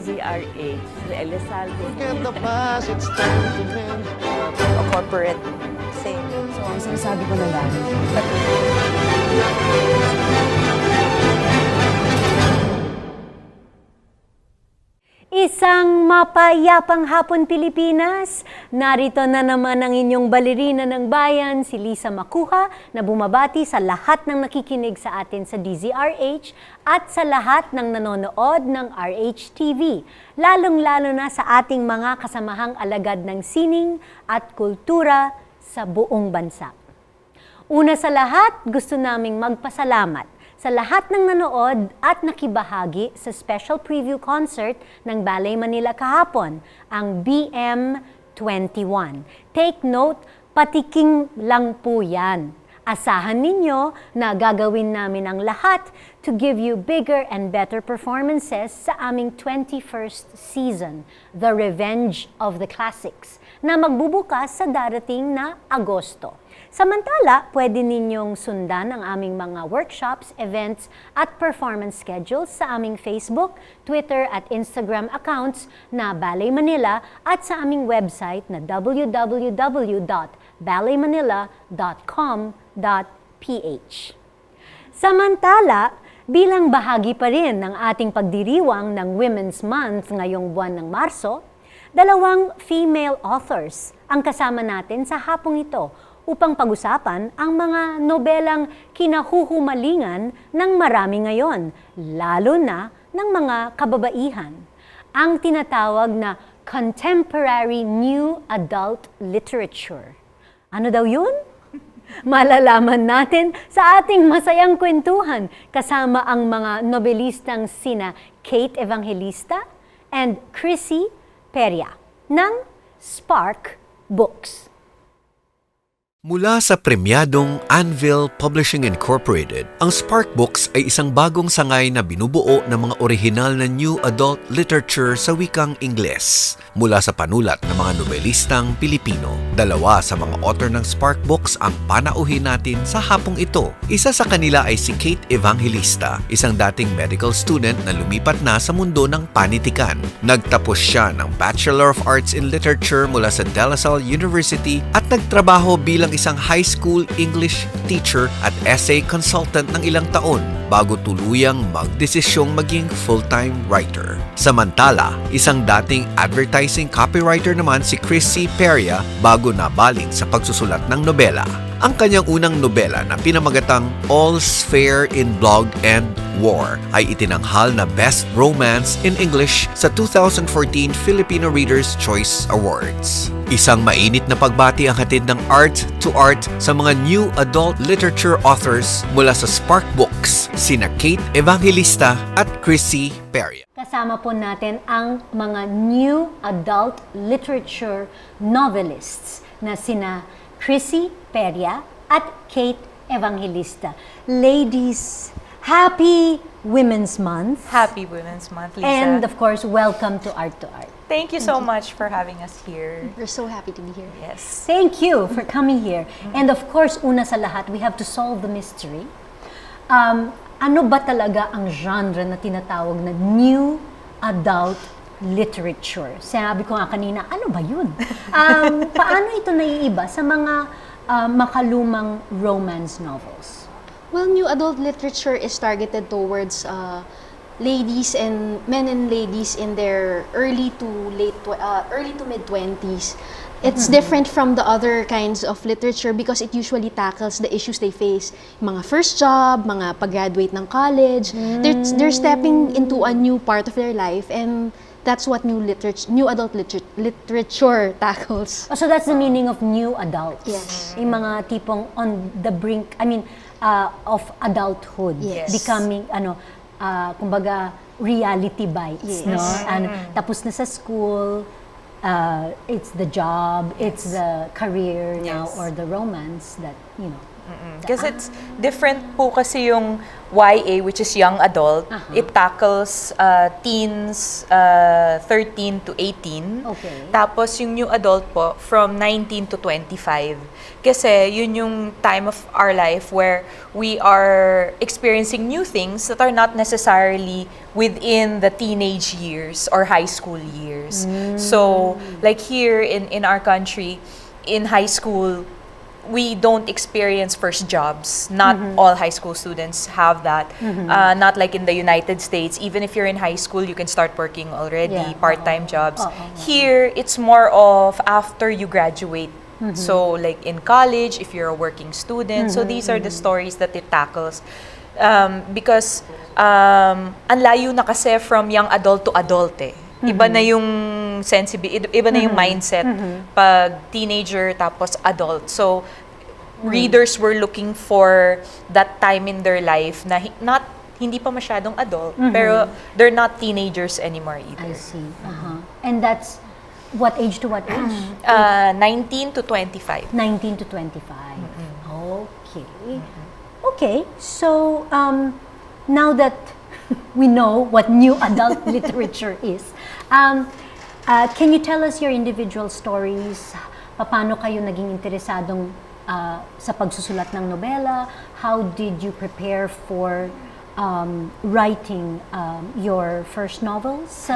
DZRH, Elizalde. Forget the past, it's time to mend. A corporate thing. So, ang sinasabi ko na lang, Isang mapayapang hapon Pilipinas. Narito na naman ang inyong balerina ng bayan, si Lisa Macuja, na bumabati sa lahat ng nakikinig sa atin sa DZRH at sa lahat ng nanonood ng RH-TV, lalong-lalo na sa ating mga kasamahang alagad ng sining at kultura sa buong bansa. Una sa lahat, gusto naming magpasalamat sa lahat ng nanood at nakibahagi sa special preview concert ng Ballet Manila kahapon, ang BM21. Take note, patiking lang po yan. Asahan ninyo na gagawin namin ang lahat to give you bigger and better performances sa aming 21st season, The Revenge of the Classics, na magbubukas sa darating na Agosto. Samantala, pwede ninyong sundan ang aming mga workshops, events at performance schedules sa aming Facebook, Twitter at Instagram accounts na Ballet Manila at sa aming website na www.balletmanila.com.ph. Samantala, bilang bahagi pa rin ng ating pagdiriwang ng Women's Month ngayong buwan ng Marso, 2 female authors ang kasama natin sa hapong ito upang pag-usapan ang mga nobelang kinahuhumalingan ng marami ngayon, lalo na ng mga kababaihan. Ang tinatawag na contemporary new adult literature. Ano daw yun? Malalaman natin sa ating masayang kwentuhan kasama ang mga nobelistang sina Kate Evangelista and Chrissy Peria ng Spark Books. Mula sa premyadong Anvil Publishing Incorporated, ang Spark Books ay isang bagong sangay na binubuo ng mga orihinal na new adult literature sa wikang Ingles mula sa panulat ng mga nobelistang Pilipino. 2 sa mga author ng Spark Books ang panauhin natin sa hapong ito. Isa sa kanila ay si Kate Evangelista, isang dating medical student na lumipat na sa mundo ng panitikan. Nagtapos siya ng Bachelor of Arts in Literature mula sa De La Salle University at nagtrabaho bilang isang high school English teacher at essay consultant ng ilang taon bago tuluyang magdesisyong maging full-time writer. Samantala, isang dating advertising copywriter naman si Chrissy Peria bago nabaling sa pagsusulat ng nobela. Ang kanyang unang nobela na pinamagatang All's Fair in Blood and War ay itinanghal na Best Romance in English sa 2014 Filipino Reader's Choice Awards. Isang mainit na pagbati ang hatid ng Art2art sa mga new adult literature authors mula sa Spark Books, sina Kate Evangelista at Chrissy Peria. Kasama po natin ang mga new adult literature novelists na sina Chrissy Peria at Kate Evangelista. Ladies, happy Women's Month. Happy Women's Month, Lisa. And of course, welcome to Art2art. Thank you so much for having us here. we're so happy to be here. Yes. Thank you for coming here. And of course, una sa lahat, we have to solve the mystery. Ano ba talaga ang genre na tinatawag na new adult literature? Sinabi ko nga kanina, ano ba yun? Paano ito naiiba sa mga makalumang romance novels? Well, new adult literature is targeted towards ladies and men and ladies in their early to mid-20s. It's different from the other kinds of literature because it usually tackles the issues they face. Mga first job, mga pag-graduate ng college. They're stepping into a new part of their life, and that's what new adult literature tackles. Oh, so that's the meaning of new adults. Yes. Yung mga tipong on the brink, of adulthood. Yes. Becoming, kumbaga, reality bites, Yes. no? Tapos na sa school, it's the job, it's the career now, Yes. or the romance that, Because it's different po kasi yung YA, which is young adult. It tackles teens 13 to 18. Okay. Tapos yung new adult po, from 19 to 25. Kasi yun yung time of our life where we are experiencing new things that are not necessarily within the teenage years or high school years. So, like here in our country, in high school, we don't experience first jobs. Not all high school students have that. Not like in the United States. Even if you're in high school, you can start working already, Yeah. part-time jobs. Here, it's more of after you graduate. So like in college, if you're a working student. So these are the stories that it tackles. Because ang layo na kasi from young adult to adult eh. Iba na yung iba na yung mindset pag teenager tapos adult. So readers were looking for that time in their life na hindi pa masyadong adult, pero they're not teenagers anymore either. I see. And that's what age to what age? 19 to 25. 19 to 25. Okay. Okay, so now that we know what new adult literature is, can you tell us your individual stories? Paano kayo naging interesadong sa pagsusulat ng nobela? How did you prepare for writing your first novels?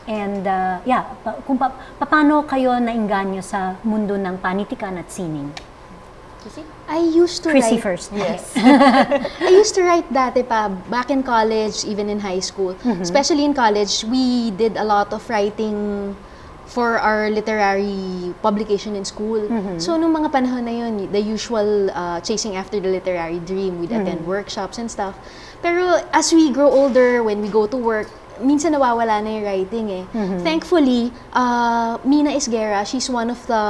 And paano kayo nainganyo sa mundo ng panitikan at sining? I used to Chrissy write first. Yes. I used to write dati pa, back in college, even in high school. Especially in college, we did a lot of writing for our literary publication in school. So, nung mga panahon na yun, the usual chasing after the literary dream, we'd attend workshops and stuff. Pero as we grow older, when we go to work, minsan nawawala na yung writing eh. Thankfully, Mina Isguera, she's one of the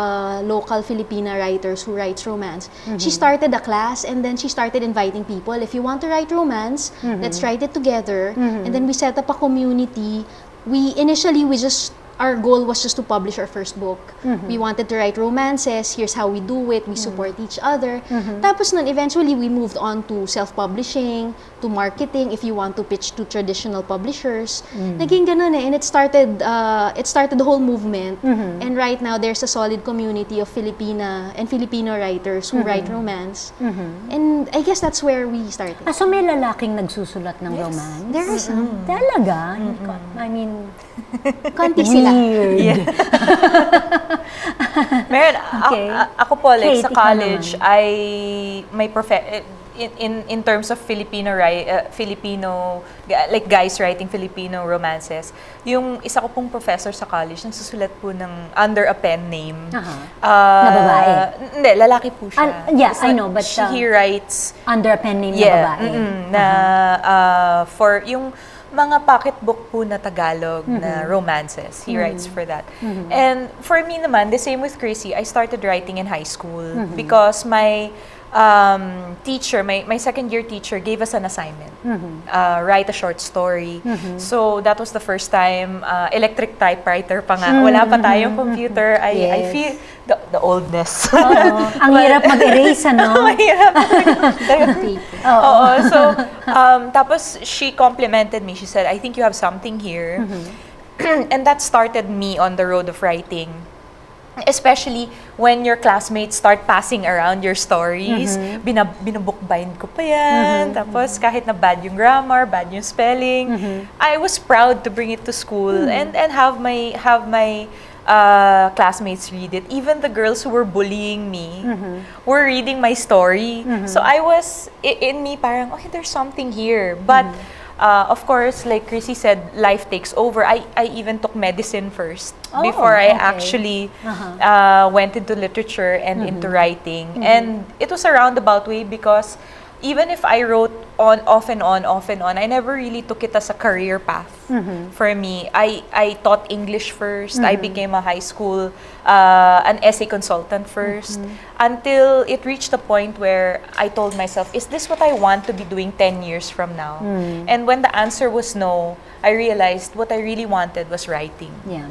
local Filipina writers who writes romance. She started a class and then she started inviting people. If you want to write romance, let's write it together. And then we set up a community. Our goal was just to publish our first book. We wanted to write romances. Here's how we do it. We support each other. Tapos nun, eventually, we moved on to self-publishing, to marketing, if you want to pitch to traditional publishers. Naging ganun eh. And it started the whole movement. And right now, there's a solid community of Filipina and Filipino writers who write romance. And I guess that's where we started. So may lalaking nagsusulat ng romance? There are some. Talaga? I mean, Konti sila. weird. Meron, Okay. ako po, like, Kate, sa ikaw college, naman. may in terms of like guys writing Filipino romances, yung isa ko pong professor sa college, nagsusulat po ng under a pen name. Na babae? Hindi, lalaki po siya. Yeah, It's I like, know, but he writes, under a pen name na yeah, babae. na for yung mga pocketbook po na Tagalog na romances. He writes for that. And for me naman, the same with Chrissy, I started writing in high school because my teacher, my second year teacher gave us an assignment. Write a short story. So that was the first time, electric typewriter pa nga. Wala pa tayong computer. I feel the oldness. Ang hirap mag-erase, ano? Mahirap. Oo. So, tapos she complimented me. She said, I think you have something here. And that started me on the road of writing. Especially when your classmates start passing around your stories. Binabookbind ko pa yan. Tapos kahit na bad yung grammar, bad yung spelling, I was proud to bring it to school and have my classmates read it. Even the girls who were bullying me were reading my story. So I was, in me parang, okay, there's something here. But of course, like Chrissy said, life takes over. I even took medicine first before I actually went into literature and into writing. And it was a roundabout way because even if I wrote off and on, I never really took it as a career path for me. I taught English first. I became a high school, an essay consultant first, until it reached a point where I told myself, is this what I want to be doing 10 years from now? And when the answer was no, I realized what I really wanted was writing. Yeah.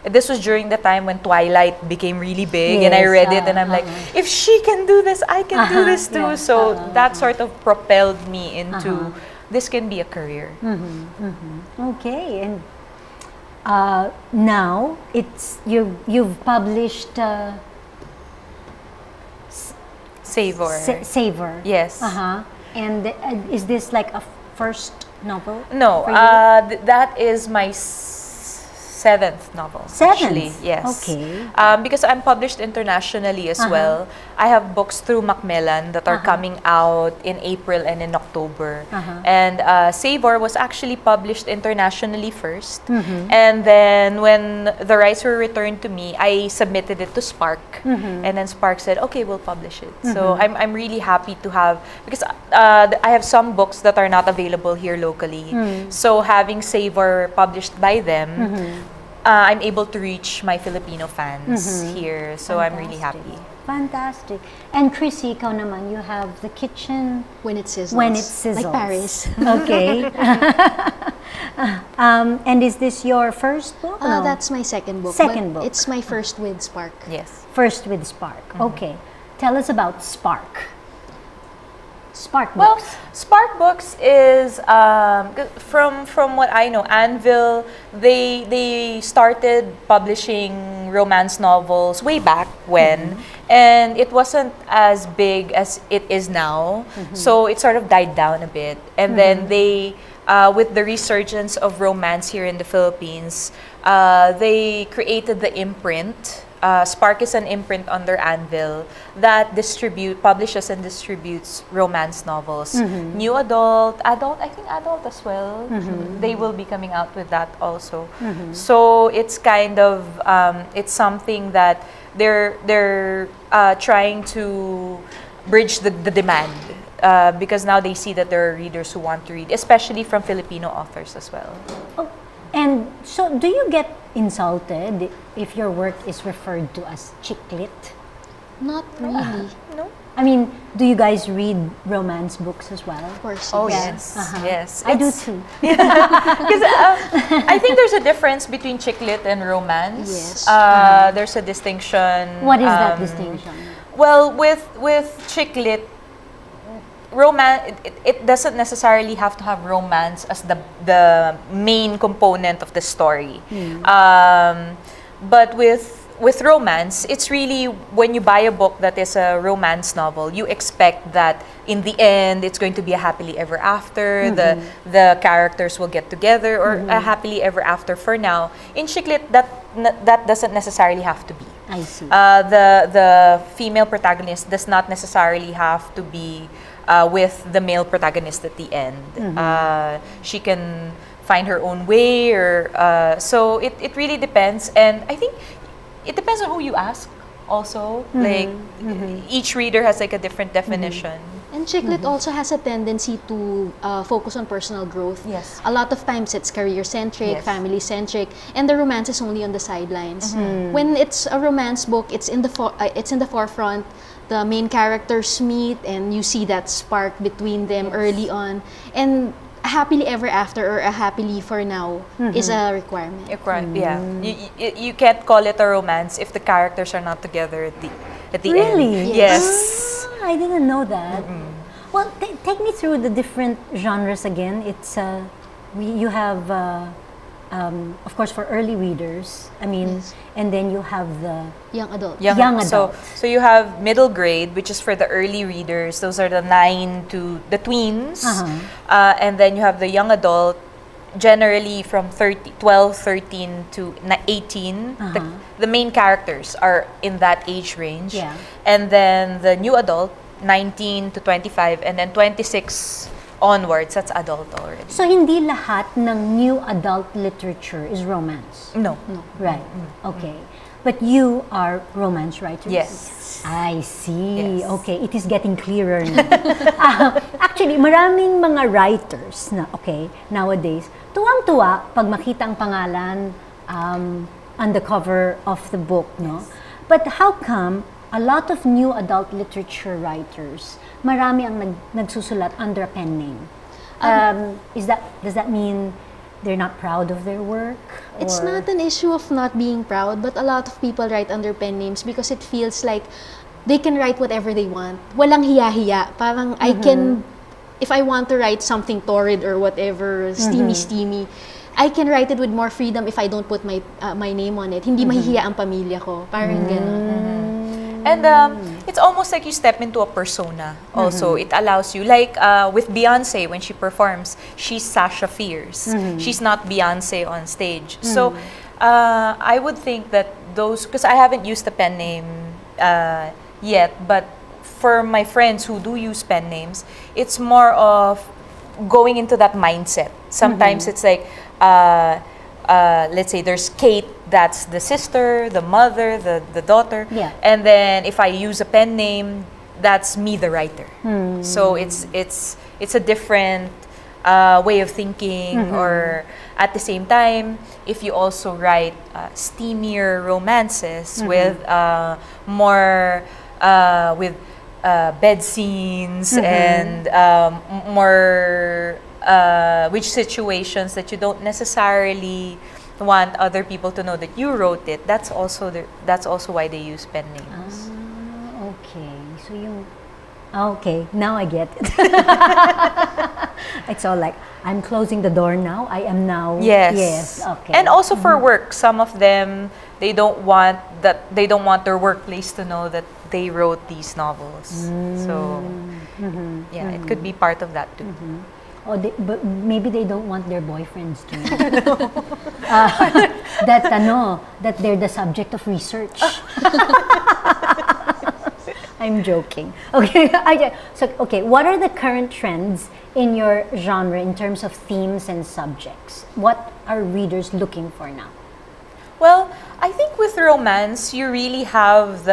this was during the time when Twilight became really big, and I Yes, read it, and I'm like, if she can do this, I can do this too. yeah, So that sort of propelled me into this can be a career. Okay, and now you've published Savor. Savor. Yes. And is this like a first novel? No, for you? that is my seventh novel. Seventh? Actually, yes. Okay. Because I'm published internationally as well. I have books through Macmillan that are coming out in April and in October. And Savor was actually published internationally first. And then when the rights were returned to me, I submitted it to Spark. And then Spark said, okay, we'll publish it. So I'm really happy to have, because I have some books that are not available here locally. So having Savor published by them, I'm able to reach my Filipino fans here, so I'm really happy. Fantastic. And Chrissy, ikaw naman, you have The Kitchen When it sizzles. When It Sizzles. Like Paris. Okay. And is this your first book? No. That's my second book. Second but book. It's my first with Spark. Yes. First with Spark. Okay. Tell us about Spark. Spark Well, Books. Spark Books is from what I know, Anvil. They started publishing romance novels way back when, and it wasn't as big as it is now. So it sort of died down a bit, and then they, with the resurgence of romance here in the Philippines, they created the imprint. Spark is an imprint under Anvil that publishes and distributes romance novels. New adult, I think adult as well. They will be coming out with that also. So it's kind of, it's something that they're trying to bridge the demand. Because now they see that there are readers who want to read, especially from Filipino authors as well. Oh, and so do you get insulted if your work is referred to as chick lit? Not really. No? I mean, do you guys read romance books as well? Of course. Oh, yes. yes. Yes. I do It's- too. Because I think there's a difference between chick lit and romance. Yes. There's a distinction. What is that distinction? Well, with chick lit, romance, it doesn't necessarily have to have romance as the main component of the story. But with romance, it's really when you buy a book that is a romance novel, you expect that in the end it's going to be a happily ever after. The characters will get together, or a happily ever after for now. In chick lit, that doesn't necessarily have to be. I see. The female protagonist does not necessarily have to be with the male protagonist at the end. She can find her own way, or so it really depends. And I think it depends on who you ask also. Like each reader has like a different definition. And chick lit also has a tendency to focus on personal growth. Yes. A lot of times it's career-centric, Yes. family-centric, and the romance is only on the sidelines. When it's a romance book, it's in the forefront. The main characters meet, and you see that spark between them early on. And a happily ever after or a happily for now is a requirement. Yeah, you can't call it a romance if the characters are not together at the Really? end. Yes. Ah, I didn't know that. Well, take me through the different genres again. It's you have, of course, for early readers. I mean, Yes. and then you have the Young adult. Young So, adult. so you have middle grade, which is for the early readers. Those are the 9 to the tweens. And then you have the young adult, generally from 12, 13 to 18. The main characters are in that age range. Yeah. And then the new adult, 19 to 25, and then 26 onwards, that's adult already. So hindi lahat ng new adult literature is romance. No. Right. Okay. But you are romance writers? Yes. I see. Yes. Okay, it is getting clearer now. Actually, maraming mga writers na, nowadays, tuwang-tuwa pag makita ang pangalan on the cover of the book, no? But how come a lot of new adult literature writers, marami ang nagsusulat under a pen name? Does that mean they're not proud of their work? It's or- not an issue of not being proud, but a lot of people write under pen names because it feels like they can write whatever they want. Walang hiya-hiya. Parang I can, if I want to write something torrid or whatever, steamy, I can write it with more freedom if I don't put my my name on it. Hindi mahihiya ang pamilya ko. Parang ganun. And it's almost like you step into a persona also. It allows you, like with Beyonce, when she performs, she's Sasha Fierce. She's not Beyonce on stage. So I would think that those, because I haven't used the pen name yet, but for my friends who do use pen names, it's more of going into that mindset. Sometimes it's like, let's say there's Kate, that's the sister, the mother, the daughter. Yeah. And then if I use a pen name, that's me, the writer. So it's a different way of thinking. Or at the same time, if you also write steamier romances with more with bed scenes and more which situations that you don't necessarily want other people to know that you wrote it. That's also why they use pen names. Okay. So yung... Okay, now I get it. It's all like, I'm closing the door now. I am now... Yes. Yes, okay. And also for work, some of them, they don't want their workplace to know that they wrote these novels. So yeah, it could be part of that too. Oh, but maybe they don't want their boyfriends to know. That they're the subject of research. I'm joking. Okay. Okay, what are the current trends in your genre in terms of themes and subjects? What are readers looking for now? Well, I think with romance, you really have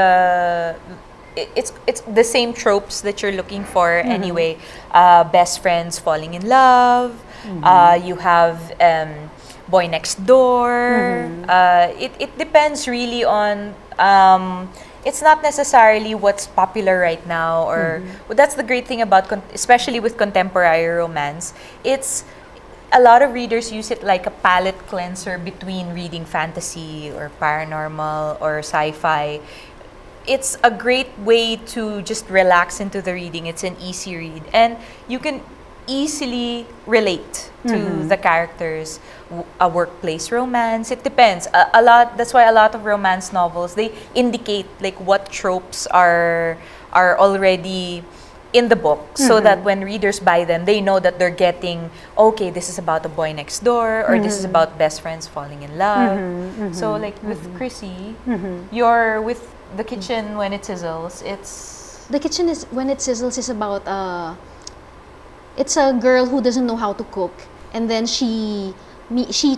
it's the same tropes that you're looking for anyway. Best friends falling in love. You have boy next door. It depends really on. It's not necessarily what's popular right now, or well, that's the great thing about especially with contemporary romance. It's a lot of readers use it like a palate cleanser between reading fantasy or paranormal or sci-fi. It's a great way to just relax into the reading. It's an easy read, and you can easily relate to the characters. A workplace romance, it depends a lot. That's why a lot of romance novels, they indicate like what tropes are already in the book, so that when readers buy them, they know that they're getting, okay, this is about a boy next door, or this is about best friends falling in love. So like with Chrissy, you're with The Kitchen When It Sizzles, it's... The Kitchen is When It Sizzles is about it's a girl who doesn't know how to cook, and then she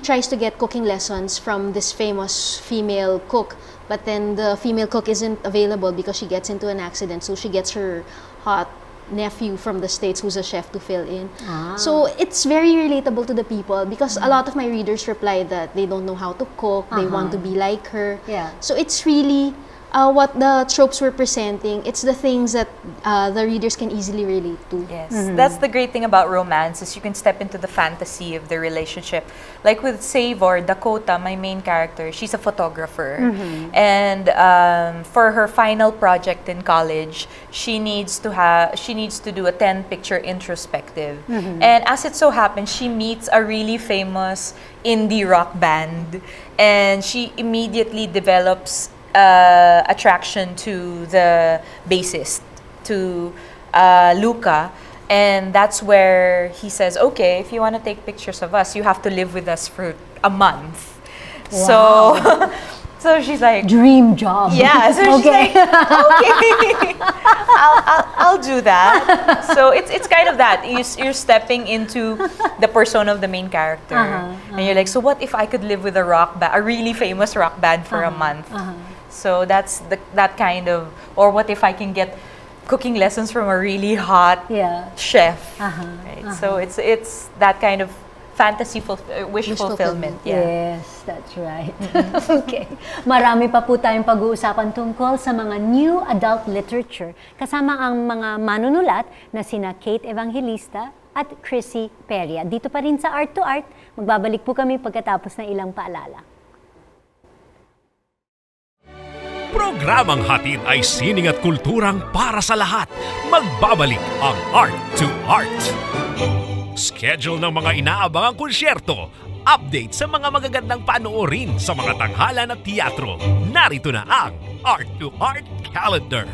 tries to get cooking lessons from this famous female cook, but then the female cook isn't available because she gets into an accident, so she gets her hot nephew from the States who's a chef to fill in. So it's very relatable to the people because a lot of my readers reply that they don't know how to cook, they want to be like her. Yeah. So it's really what the tropes we're presenting, it's the things that the readers can easily relate to. Yes, that's the great thing about romance, is you can step into the fantasy of the relationship. Like with Savor, Dakota, my main character, she's a photographer. And for her final project in college, she needs to do a 10-picture introspective. And as it so happens, she meets a really famous indie rock band, and she immediately develops attraction to the bassist, to Luca, and that's where he says, okay, if you want to take pictures of us, you have to live with us for a month. Wow. So she's like, Dream job. yeah, so she's Okay. like, okay, I'll do that. So it's kind of that. You're stepping into the persona of the main character, and you're like, so what if I could live with a really famous rock band for a month? So that's that kind of, or what if I can get cooking lessons from a really hot chef? Right? So it's that kind of fantasy wish fulfillment. Yeah. Yes, that's right. Okay. Marami pa po tayong pag-uusapan tungkol sa mga new adult literature kasama ang mga manunulat na sina Kate Evangelista at Chrissy Peria. Dito pa rin sa Art2art, magbabalik po kami pagkatapos ng ilang paalala. Programang hatid ay sining at kulturang para sa lahat. Magbabalik ang Art2art. Schedule ng mga inaabangang konsyerto. Update sa mga magagandang panoorin sa mga tanghalan at teatro. Narito na ang Art2art Calendar.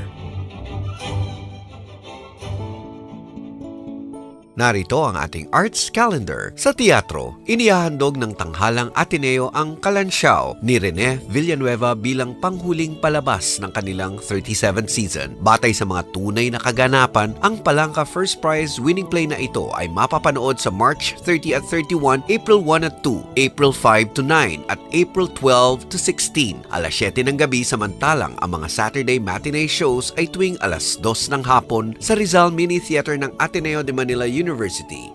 Narito ang ating arts calendar. Sa teatro, inihahandog ng Tanghalang Ateneo ang Kalansiaw ni Rene Villanueva bilang panghuling palabas ng kanilang 37th season. Batay sa mga tunay na kaganapan, ang Palangka First Prize winning play na ito ay mapapanood sa March 30 at 31, April 1 at 2, April 5 to 9, at April 12 to 16, alas 7 ng gabi, samantalang ang mga Saturday matinee shows ay tuwing alas 2 ng hapon sa Rizal Mini Theater ng Ateneo de Manila University.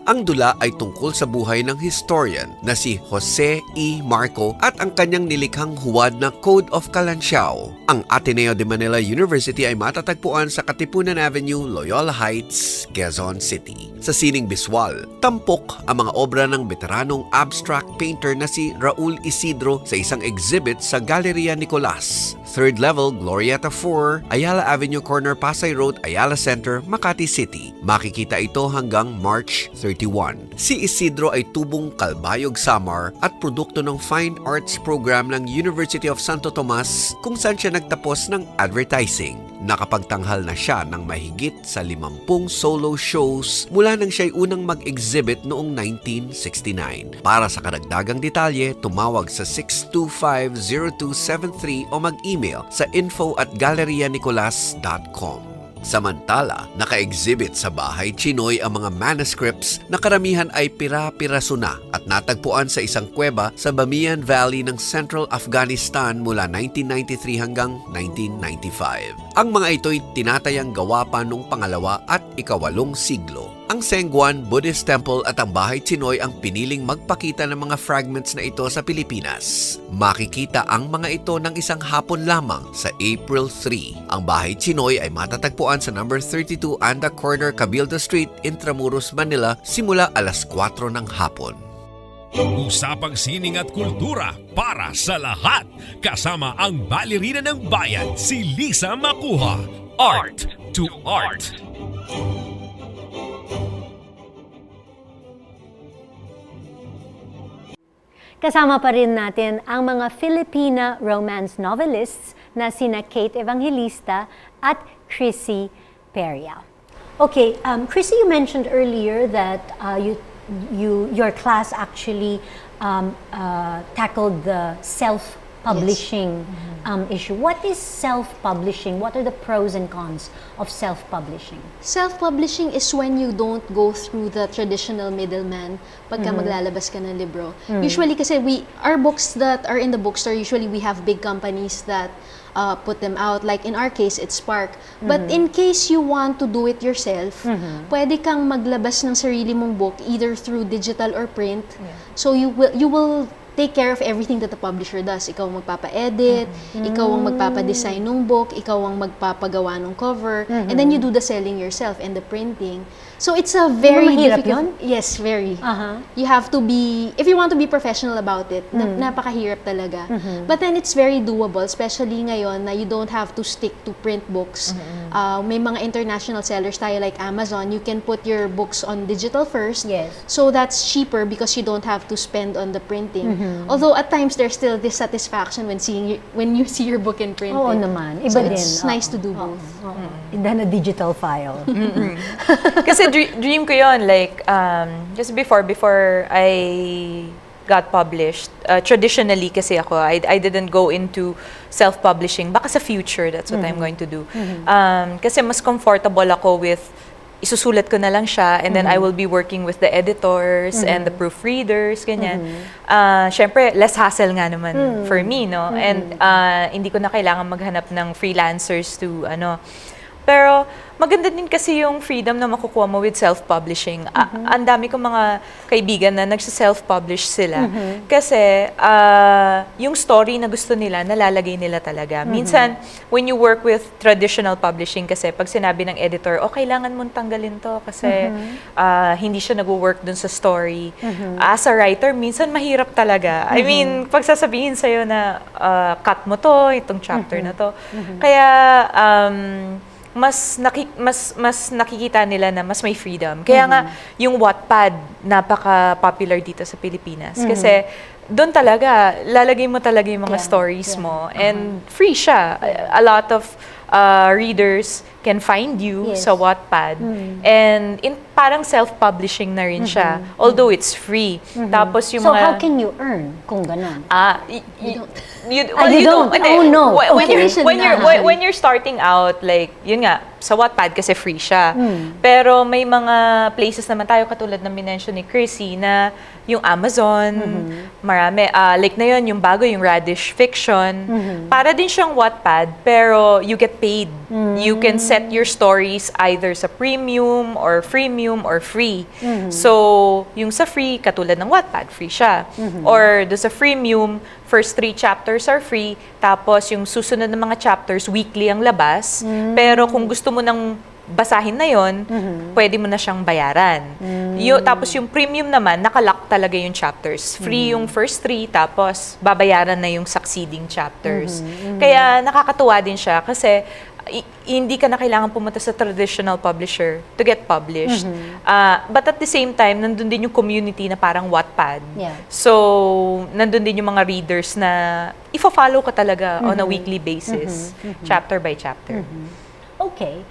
Ang dula ay tungkol sa buhay ng historian na si Jose E. Marco at ang kanyang nilikhang huwad na Code of Kalansiaw. Ang Ateneo de Manila University ay matatagpuan sa Katipunan Avenue, Loyola Heights, Quezon City. Sa sining biswal, tampok ang mga obra ng veteranong abstract painter na si Raul Isidro sa isang exhibit sa Galleria Nicolas. Third level, Glorieta 4, Ayala Avenue Corner, Pasay Road, Ayala Center, Makati City. Makikita ito hanggang March 31. Si Isidro ay tubong Kalbayog Samar at produkto ng Fine Arts Program ng University of Santo Tomas kung saan siya nagtapos ng advertising. Nakapagtanghal na siya ng mahigit sa 50 solo shows mula nang siya'y unang mag-exhibit noong 1969. Para sa karagdagang detalye, tumawag sa 625-0273 o mag-email sa info@gallerianicolas.com. Samantala, naka-exhibit sa Bahay Chinoy ang mga manuscripts na karamihan ay pira-piraso na at natagpuan sa isang kuweba sa Bamiyan Valley ng Central Afghanistan mula 1993 hanggang 1995. Ang mga ito'y tinatayang gawa pa noong pangalawa at ikawalong siglo. Ang Sengguan Buddhist Temple at ang Bahay Chinoy ang piniling magpakita ng mga fragments na ito sa Pilipinas. Makikita ang mga ito ng isang hapon lamang sa April 3. Ang Bahay Chinoy ay matatagpuan sa number 32 Anda Corner, Cabildo Street, Intramuros, Manila simula alas 4 ng hapon. Usapang sining at kultura para sa lahat. Kasama ang balerina ng bayan, si Lisa Macuja. Art2art. Kasama pa rin natin ang mga Filipina romance novelists na sina Kate Evangelista at Chrissy Peria. Okay, Chrissy, you mentioned earlier that your class actually tackled the self-publishing issue. What is self-publishing? What are the pros and cons of self-publishing? Self-publishing is when you don't go through the traditional middleman pagka maglalabas ka ng libro. Usually kasi our books that are in the bookstore, usually we have big companies that put them out. Like in our case, it's Spark. But in case you want to do it yourself, pwede kang maglabas ng sarili mong book either through digital or print. So you will take care of everything that the publisher does. Ikaw ang magpapa-edit, ikaw ang magpapa-design ng book, ikaw ang magpapagawa ng cover, and then you do the selling yourself and the printing. So it's a very mahirap difficult. Yes, very. You have to be, if you want to be professional about it, napakahirap talaga. But then it's very doable, especially ngayon na you don't have to stick to print books. May mga international sellers tayo like Amazon, you can put your books on digital first. Yes. So that's cheaper because you don't have to spend on the printing. Although at times there's still dissatisfaction when you see your book in print. Oo naman, iba So din. it's nice to do both. Than a digital file. Kasi dream ko yun, like, just before I got published, traditionally kasi ako, I didn't go into self-publishing. Baka sa future, that's what I'm going to do. Kasi mas comfortable ako with isusulat ko na lang siya and then I will be working with the editors and the proofreaders, ganyan. Syempre, less hassle nga naman for me, no? And hindi ko na kailangan maghanap ng freelancers to, Pero maganda din kasi yung freedom na makukuha mo with self-publishing. Ang dami kong mga kaibigan na nagsa-self-publish sila. Kasi yung story na gusto nila, nalalagay nila talaga. Minsan, when you work with traditional publishing kasi pag sinabi ng editor, kailangan mong tanggalin to kasi hindi siya nag-work dun sa story. As a writer, minsan mahirap talaga. I mean, pag sasabihin sa'yo na cut mo to, itong chapter na to. Kaya, mas nakikita nila na mas may freedom. Kaya nga, yung Wattpad, napaka-popular dito sa Pilipinas. Kasi, doon talaga, lalagay mo talaga yung mga stories mo. And free siya. A lot of readers can find you sa Wattpad. And parang self-publishing na rin siya. Although it's free. Tapos yung So mga... how can you earn kung ganon? You don't? Oh, no. When you're starting out, like, yun nga, sa Wattpad kasi free siya. Pero may mga places naman tayo, katulad ng minention ni Chrissy, na yung Amazon, marami. Like na yun, yung bago, yung Radish Fiction. Para din siyang Wattpad, pero you get paid. You can set your stories either sa premium or freemium or free. So, yung sa free, katulad ng Wattpad, free siya. Or do sa freemium, first 3 chapters are free, tapos yung susunod na mga chapters, weekly ang labas. Pero kung gusto mo nang basahin na yon, pwede mo na siyang bayaran. Tapos yung premium naman, nakalock talaga yung chapters. Free yung first 3, tapos babayaran na yung succeeding chapters. Kaya nakakatuwa din siya kasi hindi ka na kailangan pumunta sa traditional publisher to get published. But at the same time, nandun din yung community na parang Wattpad. So, nandun din yung mga readers na ifo-follow ka talaga on a weekly basis, chapter by chapter. Okay.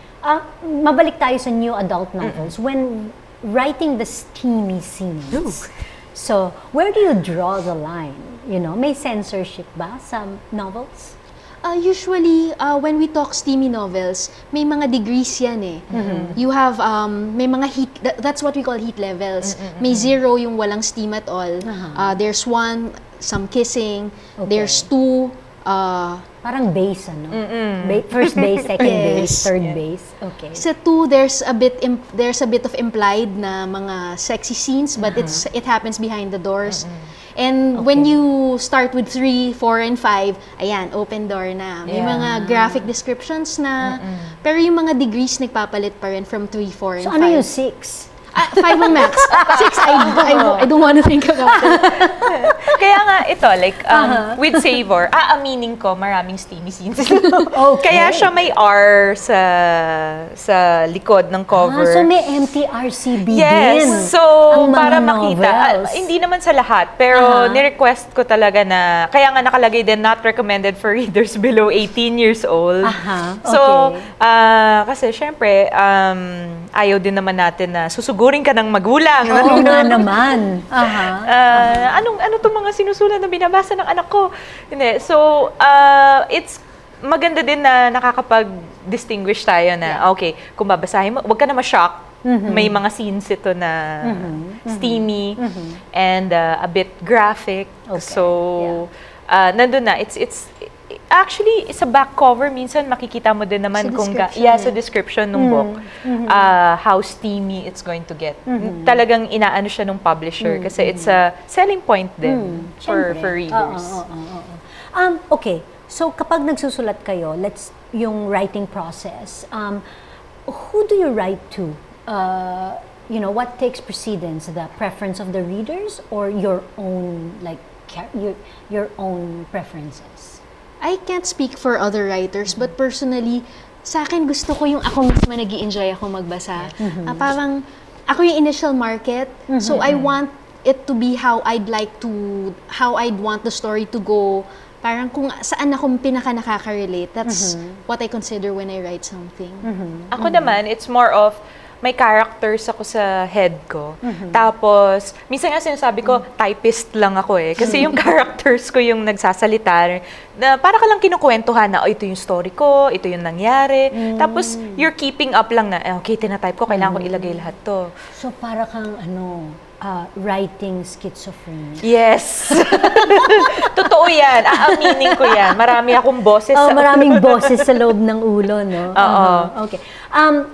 Mabalik tayo sa new adult novels. When writing the steamy scenes, so where do you draw the line? You know, may censorship ba sa novels? Usually, when we talk steamy novels, may mga degrees yan eh. You have, may mga heat, that's what we call heat levels. May 0 yung walang steam at all. There's 1, some kissing. There's 2, parang base, ano? First base, second base, third base. Okay. Sa 2, there's a bit of implied na mga sexy scenes, but it happens behind the doors. And when you start with 3, 4, and 5, ayan, open door na. May mga graphic descriptions na, pero yung mga degrees nagpapalit pa rin from 3, 4, and 5. So ano yung 6? 5 ang max. 6, I don't want to think about it. Kaya nga ito, like, with Savor, aaminin ko, maraming steamy scenes. Kaya siya may R sa likod ng cover. So may MTRCB din. Yes, so ang mga para makita. Hindi naman sa lahat, pero ni-request ko talaga na, kaya nga nakalagay din, not recommended for readers below 18 years old. So, kasi syempre, ayaw din naman natin na susugurin ka ng magulang. Oo nga naman. Ano itong mga sinusulat na binabasa ng anak ko? Hindi. So, it's maganda din na nakakapag-distinguish tayo na, okay, kung babasahin mo, huwag ka na ma-shock. May mga scenes ito na steamy and a bit graphic. So, nandun na. It's actually, sa back cover, minsan makikita mo din naman sa description ng book, how steamy it's going to get. Talagang inaano siya ng publisher kasi it's a selling point din for readers. Okay, so kapag nagsusulat kayo, yung writing process, who do you write to? You know, what takes precedence, the preference of the readers or your own, like, your own preferences? I can't speak for other writers, but personally, sa akin gusto ko yung ako mismo nag-i-enjoy ako magbasa. Parang ako yung initial market, so I want it to be how I'd want the story to go. Parang kung saan ako pinaka nakaka-relate. That's what I consider when I write something. Ako naman, it's more of may characters ako sa head ko. Tapos, minsan nga sinasabi ko, typist lang ako eh. Kasi yung characters ko yung nagsasalita. Na para ka lang kinukwentuhan na, ito yung story ko, ito yung nangyari. Tapos, you're keeping up lang na, okay, tinatype ko, kailangan ko ilagay lahat to. So, para kang writing schizophrenia? Yes. Totoo yan. Aaminin ko yan. Marami akong boses Oh, sa maraming boses sa loob ng ulo, no? Oo. Okay.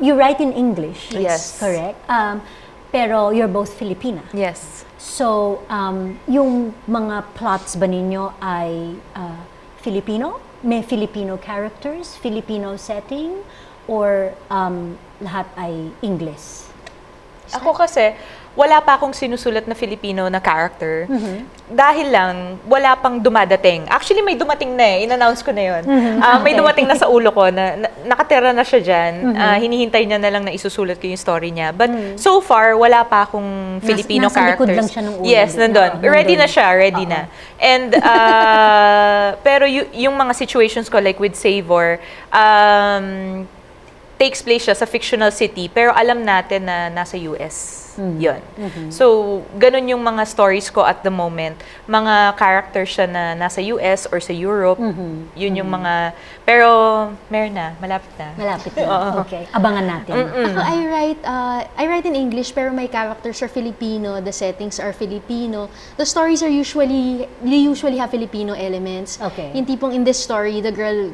You write in English. Yes. Correct. Pero you're both Filipina. Yes. So, yung mga plots ba ninyo ay Filipino? May Filipino characters, Filipino setting, or lahat ay English? Ako kasi, wala pa akong sinusulat na Filipino na character. Dahil lang, wala pang dumadating. Actually, may dumating na eh. In-announce ko na yun. May dumating na sa ulo ko na nakatira na siya dyan. Hinihintay niya na lang na isusulat ko yung story niya. But so far, wala pa akong Filipino nasa likod characters. lang siya nung una, Yes, di ba? nandun. Oo, Ready nandun. na siya, ready na. And, pero yung mga situations ko, like with Savor, takes place siya sa fictional city, pero alam natin na nasa US. Yun. So, ganun yung mga stories ko at the moment. Mga characters siya na nasa US or sa Europe. Yun yung mga... Pero, meron na. Malapit na. Malapit na. Okay. Abangan natin. Ako, I write in English, pero my characters are Filipino, the settings are Filipino. The stories are they usually have Filipino elements. Okay. Yung tipong in this story, the girl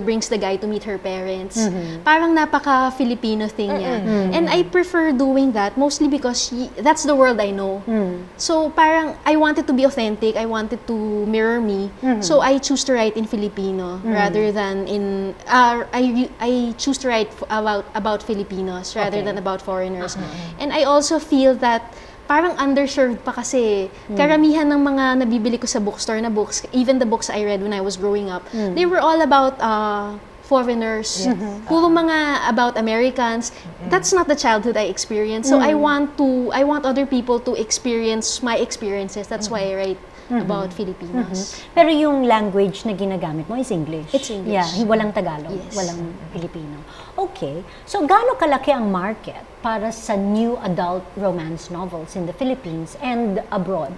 brings the guy to meet her parents. Parang napaka-Filipino thing niya. And I prefer doing that mostly because that's the world I know. So parang I wanted to be authentic, I wanted to mirror me. So I choose to write in Filipino rather than in I choose to write about Filipinos rather than about foreigners. And I also feel that parang underserved pa kasi karamihan ng mga nabibili ko sa bookstore na books, even the books I read when I was growing up, they were all about foreigners, puro mga about Americans. That's not the childhood I experienced. So I want other people to experience my experiences. That's why I write about Filipinos. Pero yung language na ginagamit mo is English? It's English. Yeah, walang Tagalog, Yes. walang Filipino. Okay. So, gaano kalaki ang market para sa new adult romance novels in the Philippines and abroad?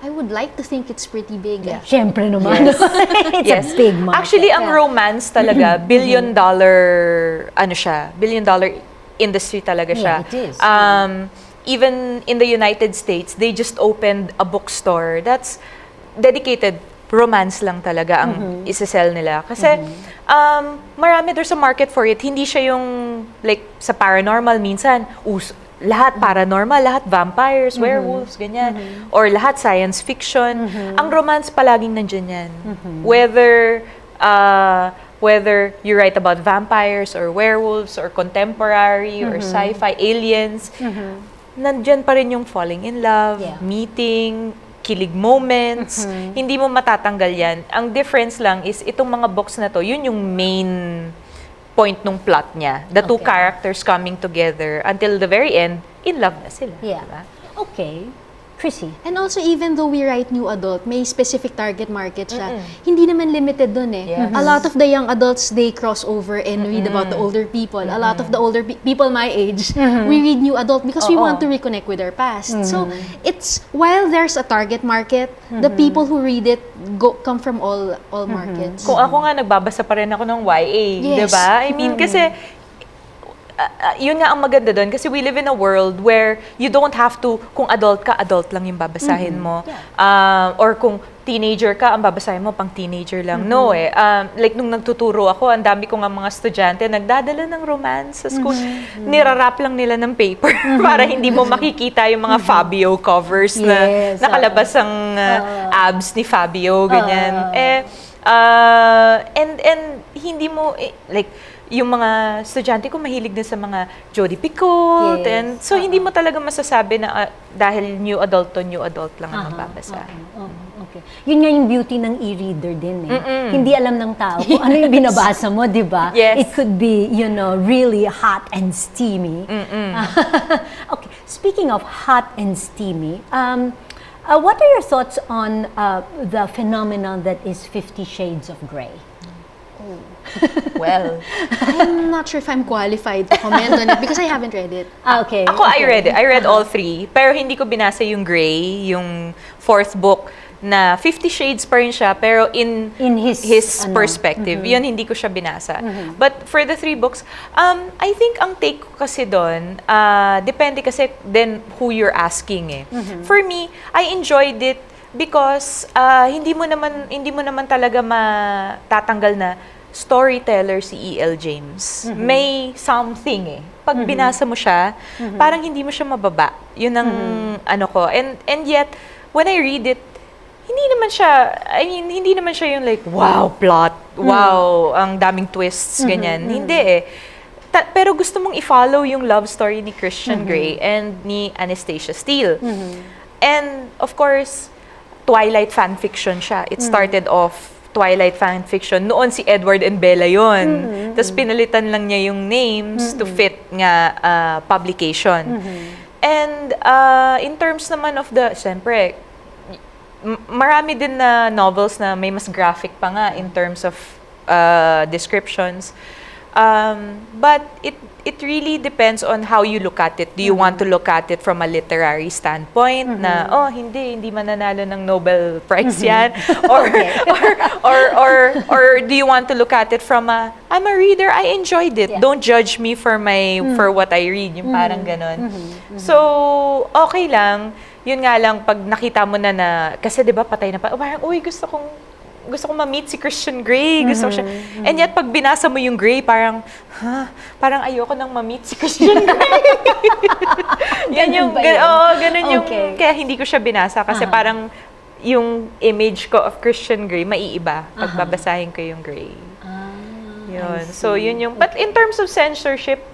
I would like to think it's pretty big. Siyempre naman. It's a big market. Actually, ang romance talaga, billion-dollar industry talaga siya. Yeah, it is. Even in the United States, they just opened a bookstore that's dedicated romance lang talaga ang isa-sell nila. Kasi there's a market for it. Hindi siya yung like sa paranormal minsan, lahat paranormal, lahat vampires, werewolves, ganyan. Or lahat science fiction. Ang romance palaging nandyan yan. Whether you write about vampires or werewolves or contemporary or sci-fi, aliens, nandyan pa rin yung falling in love, meeting, kilig moments. Hindi mo matatanggal yan. Ang difference lang is itong mga books na to, yun yung main point nung plot niya. The two characters coming together until the very end, in love na sila. Yeah. Diba? Okay. Chrissy? And also, even though we write new adult, may specific target market siya. Hindi naman limited dun eh. Yes. A lot of the young adults, they cross over and read about the older people. A lot of the older people my age, we read new adult because we want to reconnect with our past. So, while there's a target market, the people who read it come from all markets. Kung ako nga, nagbabasa pa rin ako ng YA, Yes. diba? I mean, kasi yun nga ang maganda doon kasi we live in a world where you don't have to, kung adult ka, adult lang yung babasahin mo. Or kung teenager ka, ang babasahin mo pang teenager lang. No eh. Like nung nagtuturo ako, ang dami ko nga mga estudyante nagdadala ng romance sa school. Nirarap lang nila ng paper para hindi mo makikita yung mga Fabio covers na Yes, nakalabas ang abs ni Fabio, ganyan. And hindi mo, like, yung mga estudyante ko mahilig din sa mga Jodi Picoult. Yes. And so, hindi mo talaga masasabi na dahil new adult lang ang babasa. Okay. Yun nga yung beauty ng e-reader din eh. Hindi alam ng tao kung ano yung binabasa mo, di ba? Yes. It could be, really hot and steamy. Okay. Speaking of hot and steamy, what are your thoughts on the phenomenon that is 50 Shades of Grey? Well, I'm not sure if I'm qualified to comment on it because I haven't read it. Okay. ako I read it. I read all three. Pero hindi ko binasa yung Gray, yung fourth book. na 50 Shades pa rin siya, pero in his perspective. Yun, hindi ko siya binasa. But for the 3 books, I think ang take ko kasi doon, depende kasi then who you're asking eh. For me, I enjoyed it because hindi mo naman talaga matatanggal na storyteller si E.L. James. May something eh. Pag binasa mo siya, parang hindi mo siya mababa. Yun ang ano ko. And yet, when I read it, hindi naman siya yung like, wow, plot, wow, ang daming twists, ganyan. Hindi eh. Pero gusto mong i-follow yung love story ni Christian Grey and ni Anastasia Steele. And of course, Twilight fanfiction siya. It started off Twilight fanfiction. Noon si Edward and Bella yon. Tapos pinalitan lang niya yung names to fit nga publication. And in terms naman of siyempre, marami din na novels na may mas graphic pa nga in terms of descriptions. But it really depends on how you look at it. Do you want to look at it from a literary standpoint na hindi mananalo ng Nobel Prize yan, or do you want to look at it from I'm a reader, I enjoyed it. Don't judge me for what I read, yung parang ganon. So okay lang. Yun nga lang, pag nakita mo na kasi di ba patay na pa, parang, uy, gusto kong ma-meet si Christian Grey. Gusto ko siya. And yet, pag binasa mo yung Grey, parang, parang ayoko nang ma-meet si Christian Grey. Yan yung, ganun yung, kaya hindi ko siya binasa kasi parang yung image ko of Christian Grey, maiiba pag babasahin ko yung Grey. Yun. So, yun yung, but in terms of censorship,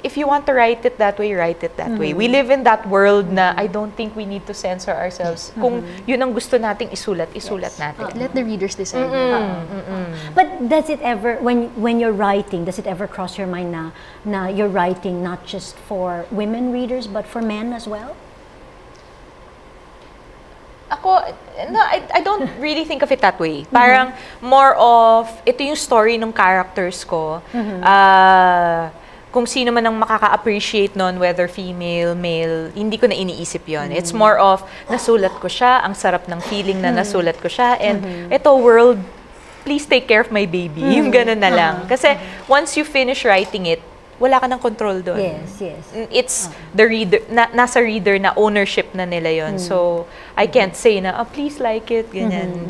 if you want to write it that way, write it that way. We live in that world na I don't think we need to censor ourselves. Kung yun ang gusto nating isulat natin. Let the readers decide. But does it ever, when you're writing, does it ever cross your mind na you're writing not just for women readers, but for men as well? Ako, no, I don't really think of it that way. Parang more of, ito yung story ng characters ko. Kung sino man ang makaka-appreciate nun, whether female, male, hindi ko na iniisip yon. It's more of, nasulat ko siya, ang sarap ng feeling na nasulat ko siya, and ito, world, please take care of my baby. Yung gano'n na lang. Kasi once you finish writing it, wala ka ng control doon. Yes. It's the reader, nasa reader na ownership na nila yon. So, I can't say na, please like it, ganyan.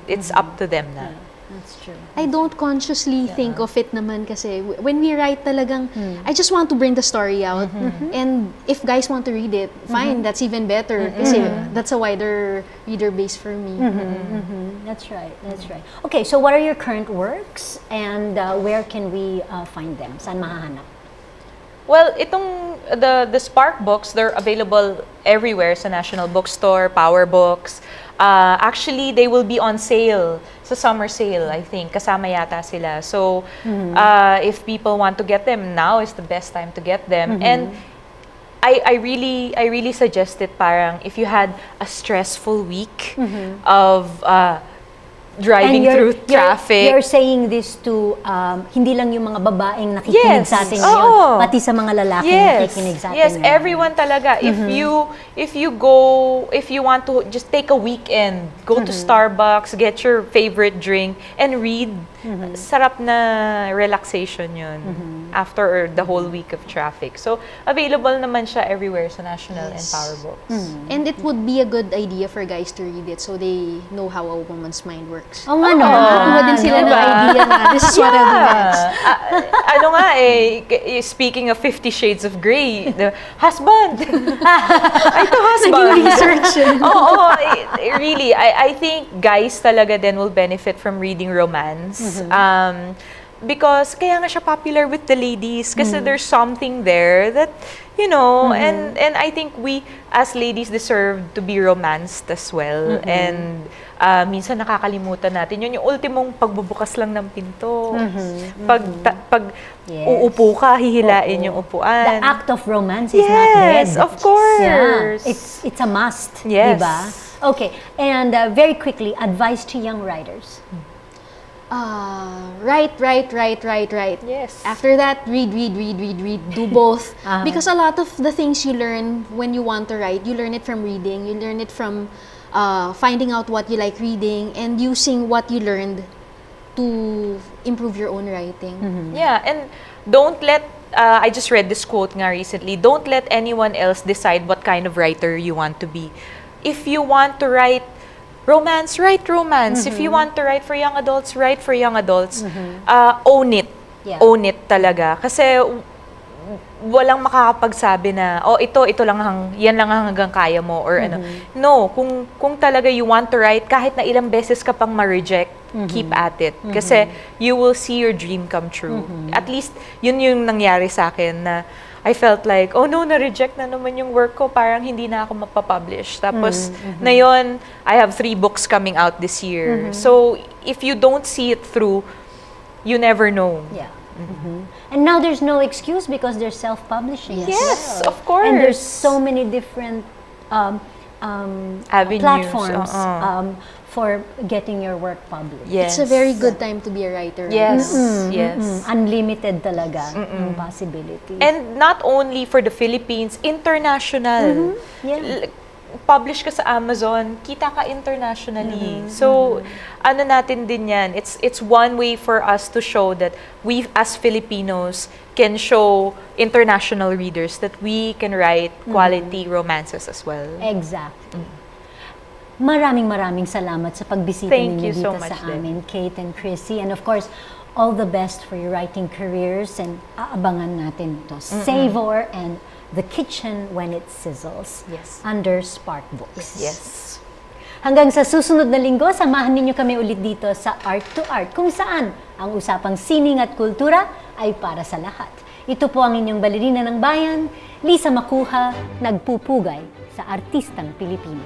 It's up to them na. That's true. I don't consciously think of it naman kasi when we write talagang, I just want to bring the story out. And if guys want to read it, fine, that's even better. Kasi that's a wider reader base for me. That's right. Okay, so what are your current works and where can we find them? Saan mahahanap? Well, the Spark books, they're available everywhere sa National Bookstore, Power Books. Actually, they will be on sale sa summer sale, I think. Kasama yata sila. So, if people want to get them, now is the best time to get them. And I really suggest it parang if you had a stressful week of driving through traffic. You're saying this to hindi lang yung mga babaeng nakikinig sa atin ngayon, pati sa mga lalaking nakikinig sa atin ngayon. Everyone talaga. If you want to just take a weekend, go to Starbucks, get your favorite drink, and read, sarap na relaxation yun after the whole week of traffic. So, available naman siya everywhere sa National and Power Books. And it would be a good idea for guys to read it so they know how a woman's mind works. Oh, nga no. Makakuha din sila ng idea na this is what I'll do next. Ano nga speaking of 50 Shades of Grey, the husband. Ito husband. Research. Really, I think guys talaga din will benefit from reading romance. Because kaya nga siya popular with the ladies kasi there's something there that, you know, and I think we as ladies deserve to be romanced as well. And minsan nakakalimutan natin yun, yung ultimong pagbubukas lang ng pinto. Pag uupo ka, hihilain yung upuan. The act of romance is not dead. Yes, of course. Yeah. It's a must, yes. diba? Okay, and very quickly, advice to young writers. Write. Yes. After that, read. Do both. Because a lot of the things you learn when you want to write, you learn it from reading, you learn it from finding out what you like reading, and using what you learned to improve your own writing. Yeah, and don't let, I just read this quote nga recently, don't let anyone else decide what kind of writer you want to be. If you want to write romance, write romance. If you want to write for young adults, write for young adults. Own it. Yeah. Own it talaga. Kasi walang makakapagsabi na, oh, ito lang yan lang ang hanggang kaya mo, or ano. No, kung talaga you want to write, kahit na ilang beses ka pang ma-reject, keep at it. Kasi you will see your dream come true. At least, yun yung nangyari sa akin na I felt like, oh no, na-reject na naman yung work ko, parang hindi na ako mapapublish. Tapos, ngayon, I have 3 books coming out this year. So, if you don't see it through, you never know. Yeah. And now there's no excuse because there's self-publishing. Yes, of course. And there's so many different Avenues, platforms for getting your work published. Yes. It's a very good time to be a writer. Yes, yes. Unlimited talaga yung possibilities. And not only for the Philippines, international. Yeah. Publish ka sa Amazon, kita ka internationally. So, ano natin din yan, it's one way for us to show that we as Filipinos can show international readers that we can write quality romances as well. Exactly. Maraming salamat sa pagbisita Thank ninyo you so dito much, sa amin, Kate and Chrissy. And of course, all the best for your writing careers, and aabangan natin to. Savor and The Kitchen When It Sizzles. Yes. Under Spark Books. Yes. Hanggang sa susunod na linggo, samahan ninyo kami ulit dito sa Art2art, kung saan ang usapang sining at kultura ay para sa lahat. Ito po ang inyong balerina ng bayan, Lisa Macuja, nagpupugay sa artistang Pilipino.